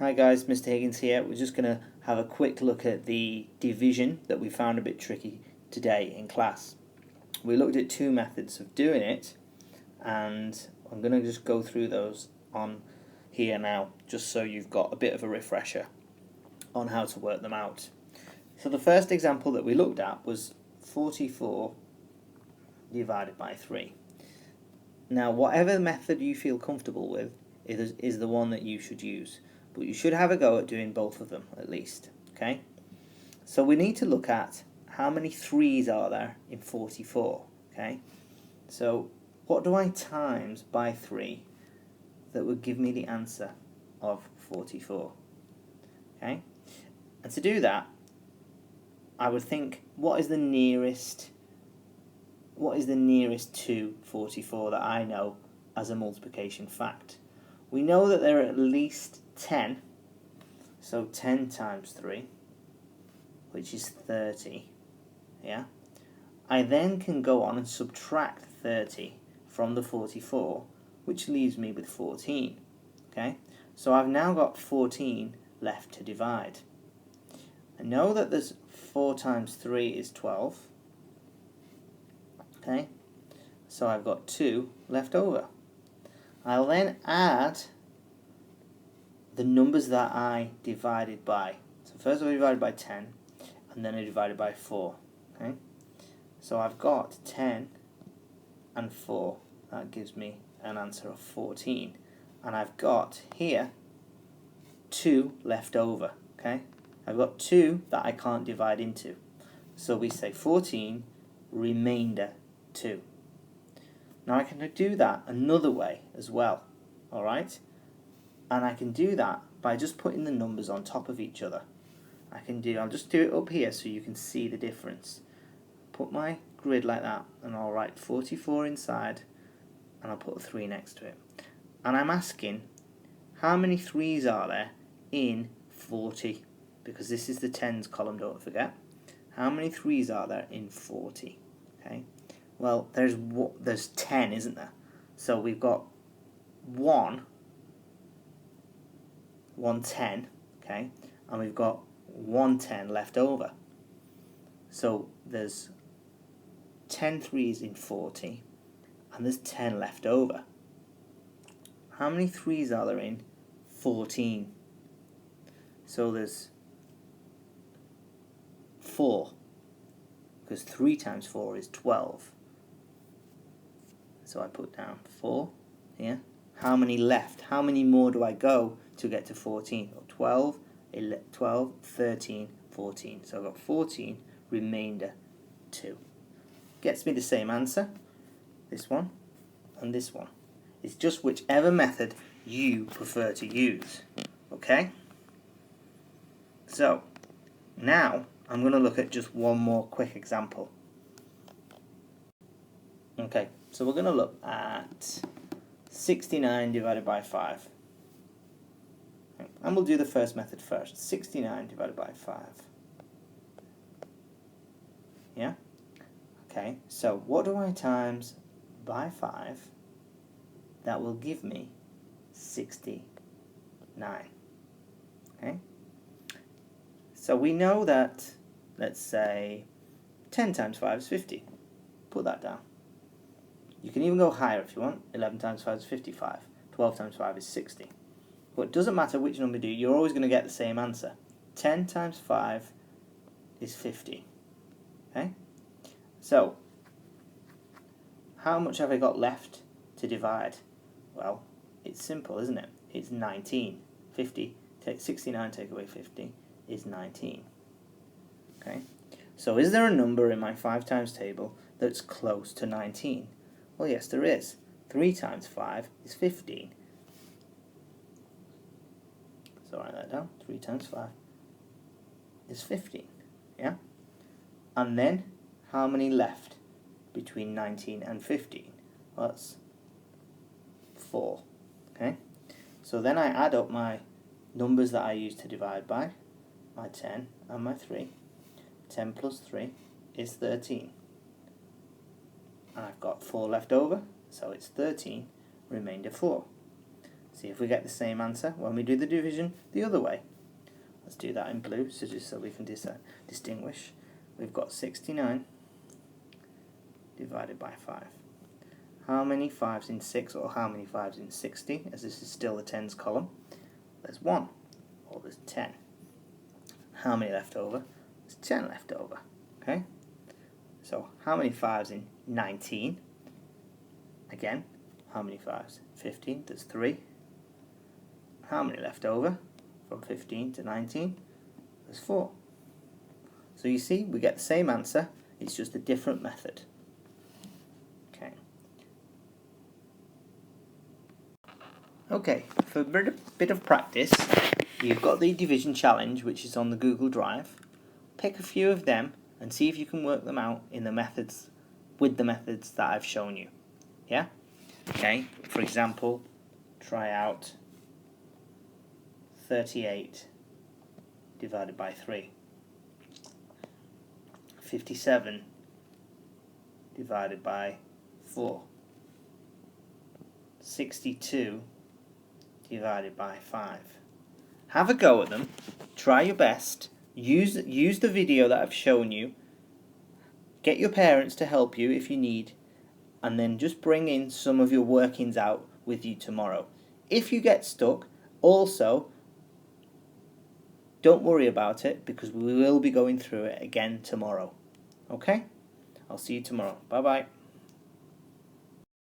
Hi guys, Mr. Higgins here. We're just going to have a quick look at the division that we found a bit tricky today in class. We looked at two methods of doing it, and I'm going to just go through those on here now, just so you've got a bit of a refresher on how to work them out. So the first example that we looked at was 44 divided by 3. Now, whatever method you feel comfortable with is the one that you should use. But you should have a go at doing both of them at least, okay? So we need to look at how many 3's are there in 44, okay? So what do I times by 3 that would give me the answer of 44, okay? And to do that, I would think, what is the nearest to 44 that I know as a multiplication fact? We know that there are at least 10, so 10 times 3, which is 30, yeah? I then can go on and subtract 30 from the 44, which leaves me with 14, okay? So I've now got 14 left to divide. I know that there's 4 times 3 is 12, okay? So I've got 2 left over. I'll then add the numbers that I divided by. So first I divided by 10, and then I divided by 4. Okay, so I've got 10 and 4. That gives me an answer of 14. And I've got here 2 left over. Okay, I've got 2 that I can't divide into. So we say 14 remainder 2. Now I can do that another way as well. Alright? And I can do that by just putting the numbers on top of each other. I'll just do it up here so you can see the difference. Put my grid like that, and I'll write 44 inside, and I'll put a 3 next to it. And I'm asking, how many 3's are there in 40? Because this is the tens column, don't forget. How many 3's are there in 40? Okay. Well, there's 10, isn't there? So we've got 110, okay, and we've got 110 left over. So there's 10 3's in 40, and there's 10 left over. How many 3's are there in 14? So there's 4, because 3 times 4 is 12. So I put down 4 here. How many left? How many more do I go to get to 14? 12, 13, 14. So I've got 14, remainder 2. Gets me the same answer, this one and this one. It's just whichever method you prefer to use. Okay? So, now I'm going to look at just one more quick example. Okay, so we're going to look at 69 divided by 5. And we'll do the first method first. 69 divided by 5. Yeah? Okay, so what do I times by 5 that will give me 69? Okay? So we know that, let's say, 10 times 5 is 50. Put that down. You can even go higher if you want. 11 times 5 is 55. 12 times 5 is 60. But it doesn't matter which number you do, you're always going to get the same answer. 10 times 5 is 50. Okay? So, how much have I got left to divide? Well, it's simple, isn't it? It's 19. 69 take away 50 is 19. Okay? So is there a number in my 5 times table that's close to 19? Well, yes, there is. 3 times 5 is 15. So write that down. 3 times 5 is 15. Yeah? And then, how many left between 19 and 15? Well, that's 4. Okay? So then I add up my numbers that I use to divide by, my 10 and my 3. 10 plus 3 is 13. And I've got 4 left over, so it's 13, remainder 4. See if we get the same answer when we do the division the other way. Let's do that in blue, so just so we can distinguish. We've got 69 divided by 5. How many 5s in 6, or how many 5s in 60, as this is still the tens column? There's 1, or there's 10. How many left over? There's 10 left over. Okay? So, how many 5s in 19? Again, how many 5s? 15, there's 3. How many left over from 15 to 19? There's 4. So you see, we get the same answer, it's just a different method. Okay. Okay, for a bit of practice, you've got the division challenge, which is on the Google Drive. Pick a few of them and see if you can work them out in the methods, with the methods that I've shown you. Yeah? Okay, for example, try out 38 divided by 3. 57 divided by 4. 62 divided by 5. Have a go at them, try your best, use the video that I've shown you, get your parents to help you if you need, and then just bring in some of your workings out with you tomorrow. If you get stuck, also, don't worry about it, because we will be going through it again tomorrow. Okay? I'll see you tomorrow. Bye-bye.